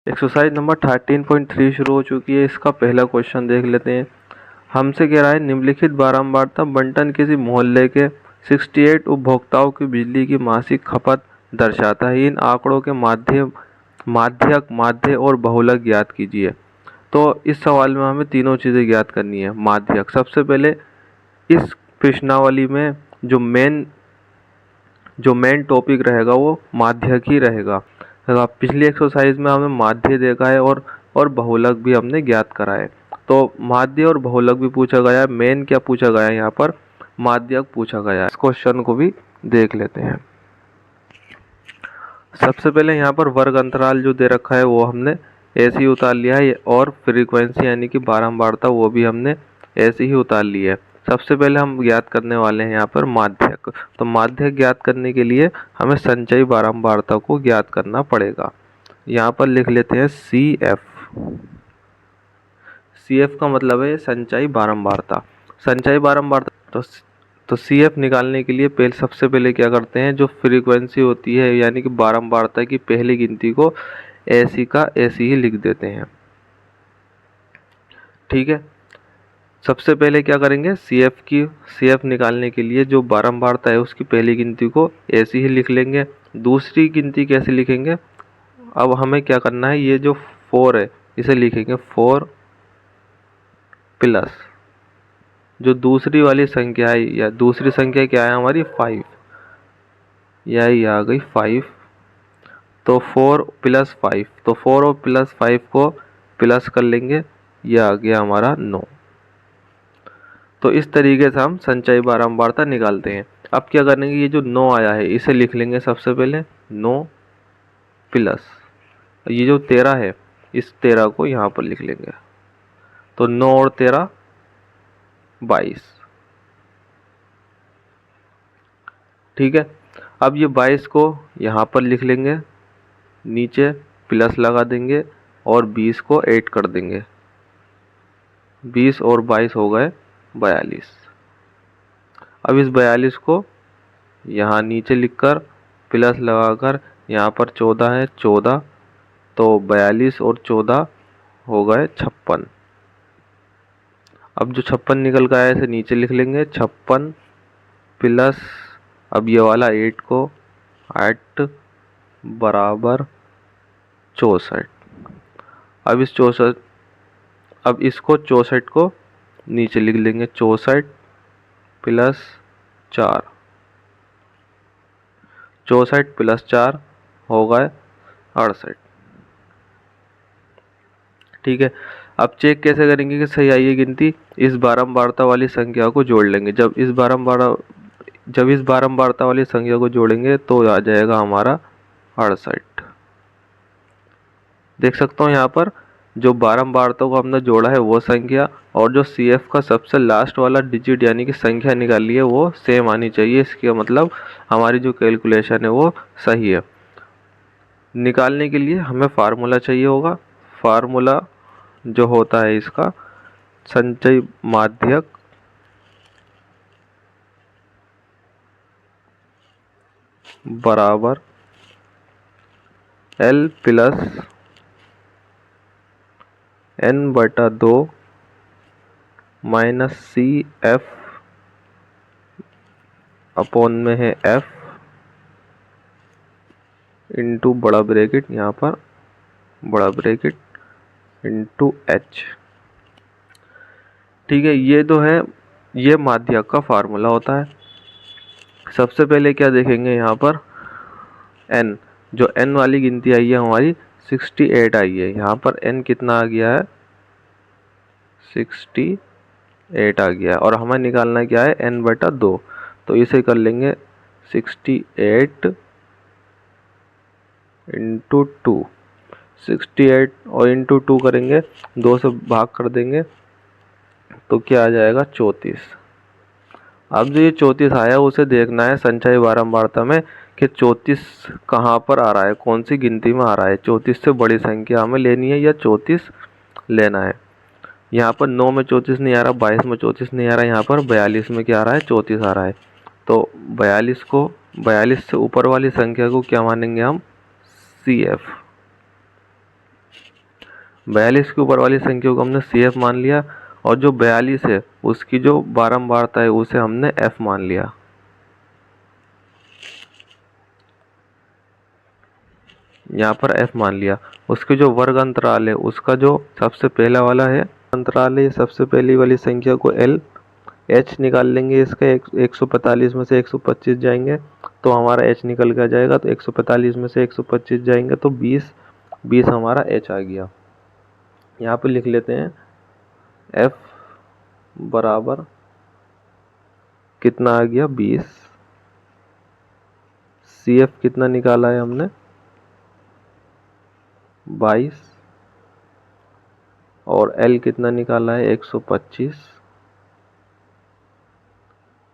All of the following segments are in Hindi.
एक्सरसाइज नंबर 13.3 शुरू हो चुकी है। इसका पहला क्वेश्चन देख लेते हैं। हमसे कह रहा है निम्नलिखित बारंबारता बंटन किसी मोहल्ले के 68 उपभोक्ताओं की बिजली की मासिक खपत दर्शाता है। इन आंकड़ों के माध्यक, माध्य और बहुलक ज्ञात कीजिए। तो इस सवाल में हमें तीनों चीज़ें ज्ञात करनी है। माध्यक, सबसे पहले इस प्रश्नावली में जो मेन टॉपिक रहेगा वो माध्यक ही रहेगा। तो पिछली एक्सरसाइज में हमें माध्य देखा है और बहुलक भी हमने ज्ञात करा है। तो माध्य और बहुलक भी पूछा गया है। मेन क्या पूछा गया है, यहाँ पर माध्यक पूछा गया है। इस क्वेश्चन को भी देख लेते हैं। सबसे पहले यहाँ पर वर्ग अंतराल जो दे रखा है वो हमने ऐसे ही उतार लिया है, और फ्रीक्वेंसी यानी कि बारंबारता वो भी हमने ऐसे ही उतार ली है। सबसे पहले हम ज्ञात करने वाले हैं यहाँ पर माध्यक। तो माध्यक ज्ञात करने के लिए हमें संचयी बारंबारता को ज्ञात करना पड़ेगा। यहाँ पर लिख लेते हैं CF। CF का मतलब है संचयी बारंबारता। संचयी बारंबारता तो CF निकालने के लिए सबसे पहले क्या करते हैं, जो फ्रीक्वेंसी होती है यानी कि बारंबारता की पहली गिनती को ऐसी का ऐसी ही लिख देते हैं। ठीक है, सबसे पहले क्या करेंगे, CF निकालने के लिए जो बारंबारता है उसकी पहली गिनती को ऐसी ही लिख लेंगे। दूसरी गिनती कैसे लिखेंगे, अब हमें क्या करना है, ये जो 4 है इसे लिखेंगे 4 प्लस जो दूसरी वाली संख्या है, या दूसरी संख्या क्या है हमारी 5, यही आ गई 5। तो 4 प्लस 5, तो 4 और प्लस 5 को प्लस कर लेंगे, यह आ गया हमारा 9। तो इस तरीके से हम संचयी बारंबारता निकालते हैं। अब क्या करेंगे, ये जो 9 आया है इसे लिख लेंगे सबसे पहले 9 प्लस ये जो 13 है इस 13 को यहाँ पर लिख लेंगे। तो 9 और 13 22। ठीक है, अब ये 22 को यहाँ पर लिख लेंगे, नीचे प्लस लगा देंगे और 20 को ऐड कर देंगे। 20 और 22 हो गए 42। अब इस 42 को यहाँ नीचे लिखकर प्लस लगाकर यहाँ पर 14 है 14, तो 42 और 14 हो गए 56। अब जो 56 निकल कर आया इसे नीचे लिख लेंगे 56 प्लस अब ये वाला 8 को 8 बराबर 64। अब इसको 64 को नीचे लिख लेंगे 64 प्लस 4, 64 प्लस 4 हो गए 68। ठीक है, अब चेक कैसे करेंगे कि सही आई है गिनती, इस बारंबारता वाली संख्या को जोड़ लेंगे। जब इस बारंबारता वाली संख्या को जोड़ेंगे तो आ जाएगा हमारा 68। देख सकता हूँ यहाँ पर जो बारंबारता को हमने जोड़ा है वो संख्या, और जो CF का सबसे लास्ट वाला डिजिट यानी कि संख्या निकाली है वो सेम आनी चाहिए। इसका मतलब हमारी जो कैलकुलेशन है वो सही है। निकालने के लिए हमें फार्मूला चाहिए होगा। फार्मूला जो होता है इसका संचयी माध्यक बराबर L plus N/2 minus CF upon में है F इंटू बड़ा ब्रैकेट, यहाँ पर बड़ा ब्रैकेट इंटू H। ठीक है, ये तो है, ये माध्यक का फार्मूला होता है। सबसे पहले क्या देखेंगे, यहाँ पर N, जो N वाली गिनती आई है हमारी 68 आई है। यहाँ पर N कितना आ गया है 68 आ गया है, और हमें निकालना क्या है N/2। तो इसे कर लेंगे 68 इंटू 2, 68 और इंटू 2 करेंगे, 2 से भाग कर देंगे तो क्या आ जाएगा 34। अब जो ये 34 आया उसे देखना है संचयी बारंबारता में कि 34 कहाँ पर आ रहा है, कौन सी गिनती में आ रहा है। 34 से बड़ी संख्या हमें लेनी है या 34 लेना है। यहाँ पर 9 में 34 नहीं आ रहा, 22 में 34 नहीं आ रहा, यहाँ पर 42 में क्या आ रहा है 34 आ रहा है। तो 42 से ऊपर वाली संख्या को क्या मानेंगे हम CF। 42 के ऊपर वाली संख्या को हमने CF मान लिया और जो 42 है उसकी जो बारंबारता है उसे हमने F मान लिया। यहाँ पर F मान लिया। उसके जो वर्ग अंतराल है उसका जो सबसे पहला वाला है अंतराल है, सबसे पहली वाली संख्या को L H निकाल लेंगे। इसका 145 में से 125 जाएंगे तो हमारा H निकल के आ जाएगा। तो 145 में से 125 जाएंगे तो 20 हमारा H आ गया। यहाँ पे लिख लेते हैं F बराबर कितना आ गया 20। CF कितना निकाला है हमने 22 और L कितना निकाला है 125।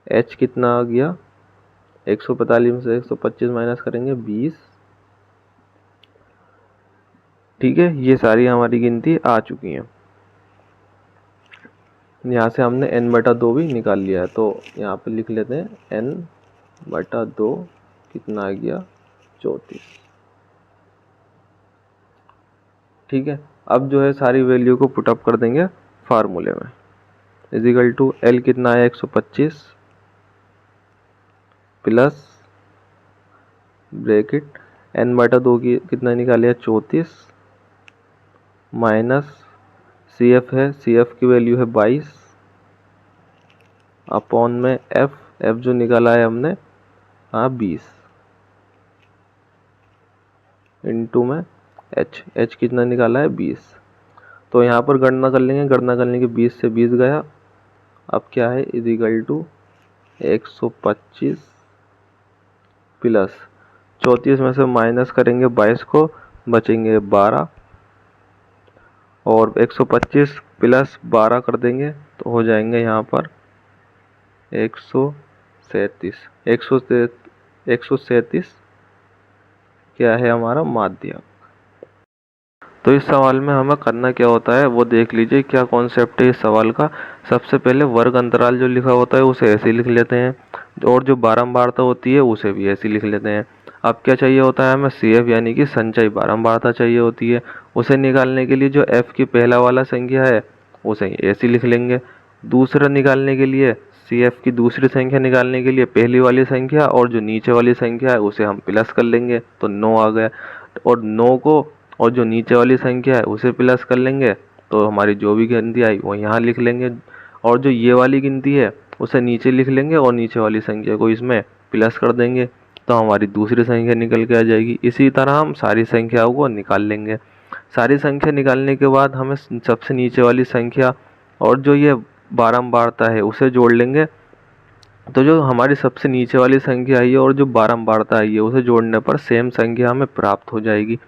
H कितना आ गया 145 में से 125 माइनस करेंगे 20। ठीक है, ये सारी हमारी गिनती आ चुकी हैं। यहाँ से हमने n/2 भी निकाल लिया है। तो यहाँ पे लिख लेते हैं n/2 कितना आ गया 34। ठीक है, अब जो है सारी वैल्यू को पुटअप कर देंगे फार्मूले में। इजिकल टू L कितना है 125 प्लस ब्रैकेट n/2 की कितना निकाले 34 माइनस CF है, CF की वैल्यू है 22 अपॉन में F जो निकाला है हमने 20 इंटू में H कितना निकाला है 20। तो यहाँ पर गणना कर लेंगे, गणना करने के 20 से 20 गया। अब क्या है इजिकल टू 125 प्लस 34 में से माइनस करेंगे 22 को, बचेंगे 12 और 125 प्लस 12 कर देंगे तो हो जाएंगे यहाँ पर 137 क्या है हमारा माध्य। तो इस सवाल में हमें करना क्या होता है वो देख लीजिए, क्या कॉन्सेप्ट है इस सवाल का। सबसे पहले वर्ग अंतराल जो लिखा होता है उसे ऐसे लिख लेते हैं और जो बारंबारता होती है उसे भी ऐसे लिख लेते हैं। अब क्या चाहिए होता है हमें CF यानी कि संचयी बारंबारता चाहिए होती है। उसे निकालने के लिए जो F की पहला वाला संख्या है उसे ऐसे लिख लेंगे। दूसरा निकालने के लिए CF की दूसरी संख्या निकालने के लिए पहली वाली संख्या और जो नीचे वाली संख्या है उसे हम प्लस कर लेंगे तो 9 आ गया। और 9 को और जो नीचे वाली संख्या है उसे प्लस कर लेंगे तो हमारी जो भी गिनती आई वो यहाँ लिख लेंगे और जो ये वाली गिनती है उसे नीचे लिख लेंगे और नीचे वाली संख्या को इसमें प्लस कर देंगे तो हमारी दूसरी संख्या निकल के आ जाएगी। इसी तरह हम सारी संख्याओं को निकाल लेंगे। सारी संख्या निकालने के बाद हमें सबसे नीचे वाली संख्या और जो ये बारंबारता है उसे जोड़ लेंगे। तो जो हमारी सबसे नीचे वाली संख्या आई है और जो बारंबारता आई है उसे जोड़ने पर सेम संख्या हमें प्राप्त हो जाएगी।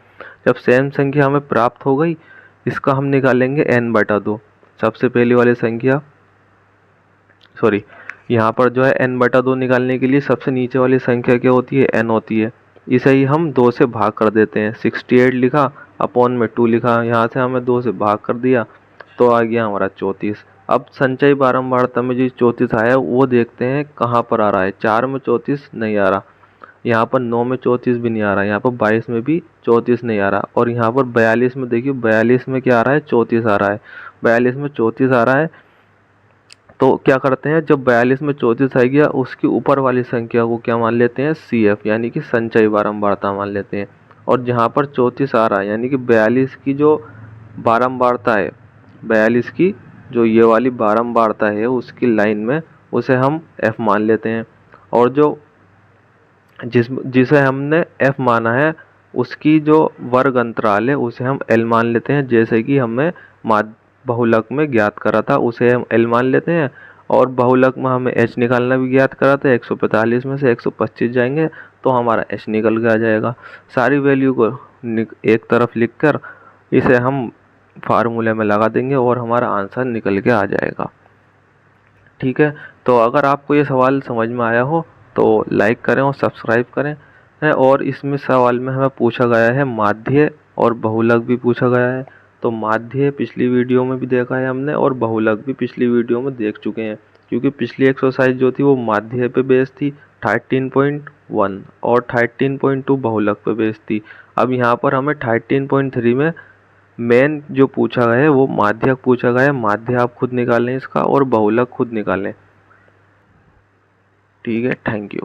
जब सेम संख्या हमें प्राप्त हो गई इसका हम निकालेंगे n/2। सबसे पहली वाली संख्या यहाँ पर जो है n/2 निकालने के लिए सबसे नीचे वाली संख्या क्या होती है n होती है। इसे ही हम 2 से भाग कर देते हैं। 68 लिखा अपॉन में 2 लिखा, यहाँ से हमें 2 से भाग कर दिया तो आ गया हमारा 34। अब संचयी बारंबारता में जो 34 आया वो देखते हैं कहाँ पर आ रहा है। 4 में 34 नहीं आ रहा, यहाँ पर 9 में 34 भी नहीं आ रहा, यहाँ पर 22 में भी 34 नहीं आ रहा और यहाँ पर 42 में देखिए 42 में क्या आ रहा है 34 आ रहा है। 42 में 34 आ रहा है तो क्या करते हैं जब 42 में 34 आ गया उसकी ऊपर वाली संख्या को क्या मान लेते हैं CF यानी कि संचयी बारंबारता मान लेते हैं। और जहाँ पर 34 आ रहा है यानी कि 42 की जो बारंबारता है, 42 की जो ये वाली बारंबारता है उसकी लाइन में उसे हम F मान लेते हैं और जो जिसे हमने F माना है उसकी जो वर्ग अंतराल है उसे हम L मान लेते हैं। जैसे कि हमने बहुलक में ज्ञात करा था उसे हम L मान लेते हैं और बहुलक में हमें H निकालना भी ज्ञात करा था। 145 में से 125 जाएंगे तो हमारा H निकल के आ जाएगा। सारी वैल्यू को एक तरफ लिखकर इसे हम फार्मूले में लगा देंगे और हमारा आंसर निकल के आ जाएगा। ठीक है, तो अगर आपको ये सवाल समझ में आया हो तो लाइक करें और सब्सक्राइब करें। और इसमें सवाल में हमें पूछा गया है माध्य और बहुलक भी पूछा गया है। तो माध्य पिछली वीडियो में भी देखा है हमने और बहुलक भी पिछली वीडियो में देख चुके हैं, क्योंकि पिछली एक्सरसाइज जो थी वो माध्य पे बेस्ड थी 13.1 और 13.2 बहुलक पे बेस्ड थी। अब यहाँ पर हमें 13.3 में मेन जो पूछा गया है वो माध्यक पूछा गया है। माध्य आप खुद निकालें इसका और बहुलक खुद निकालें। ठीक है, थैंक यू।